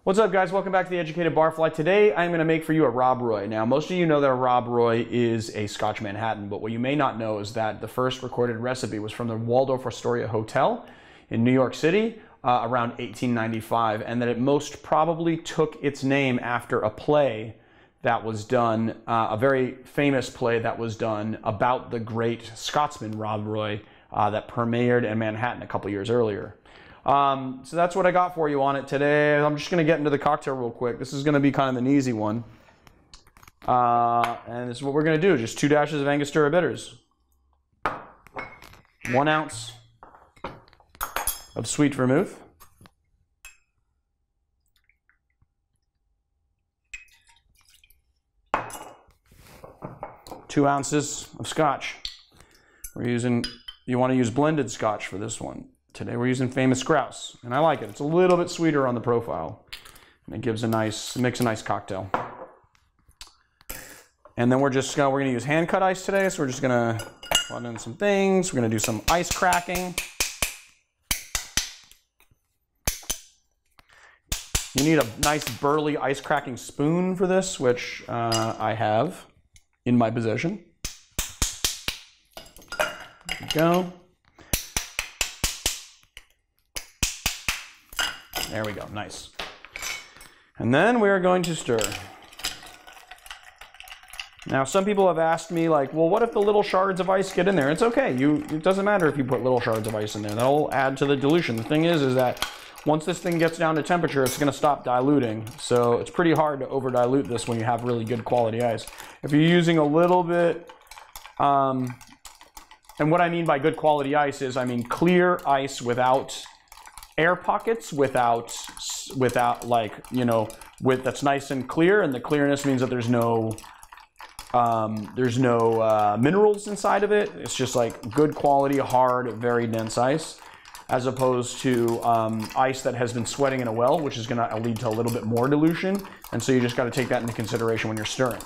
What's up, guys? Welcome back to the Educated Barfly. Today I'm going to make for you a Rob Roy. Now, most of you know that a Rob Roy is a Scotch Manhattan, but what you may not know is that the first recorded recipe was from the Waldorf-Astoria Hotel in New York City around 1895, and that it most probably took its name after a play that was done, a very famous play that was done about the great Scotsman Rob Roy that premiered in Manhattan a couple years earlier. So that's what I got for you on it today. I'm just going to get into the cocktail real quick. This is going to be kind of an easy one. And this is what we're going to do. Just 2 dashes of Angostura Bitters. 1 ounce of sweet vermouth. 2 ounces of scotch. You want to use blended scotch for this one. Today we're using Famous Grouse, and I like it. It's a little bit sweeter on the profile, and it gives makes a nice cocktail. And then we're going to use hand cut ice today, so we're just going to put in some things. We're going to do some ice cracking. You need a nice burly ice cracking spoon for this, which I have in my possession. There we go. There we go, nice. And then we're going to stir. Now, some people have asked me, like, well, what if the little shards of ice get in there? It's okay. It doesn't matter if you put little shards of ice in there. That'll add to the dilution. The thing is that once this thing gets down to temperature, it's going to stop diluting. So it's pretty hard to over dilute this when you have really good quality ice. If you're using a little bit, and what I mean by good quality ice is, I mean clear ice without air pockets, without like, you know, that's nice and clear, and the clearness means that there's no minerals inside of it. It's just like good quality, hard, very dense ice, as opposed to ice that has been sweating in a well, which is going to lead to a little bit more dilution. And so you just got to take that into consideration when you're stirring.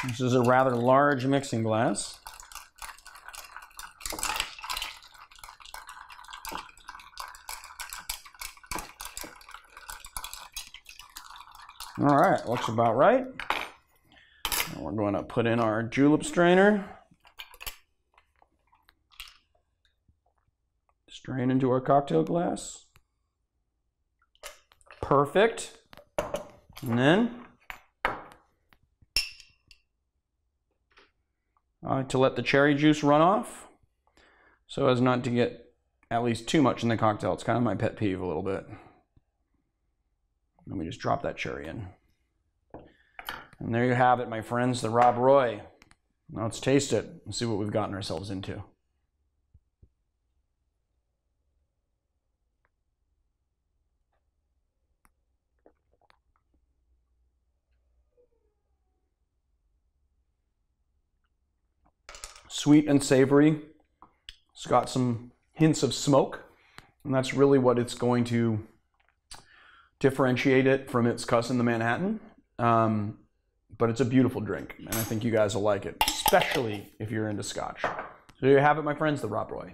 This is a rather large mixing glass. All right, looks about right. And we're going to put in our julep strainer. Strain into our cocktail glass. Perfect. And then I like to let the cherry juice run off so as not to get at least too much in the cocktail. It's kind of my pet peeve a little bit. Let me just drop that cherry in. And there you have it, my friends, the Rob Roy. Now let's taste it and see what we've gotten ourselves into. Sweet and savory. It's got some hints of smoke, and that's really what it's going to differentiate it from its cousin, the Manhattan. But it's a beautiful drink, and I think you guys will like it, especially if you're into Scotch. So there you have it, my friends, the Rob Roy.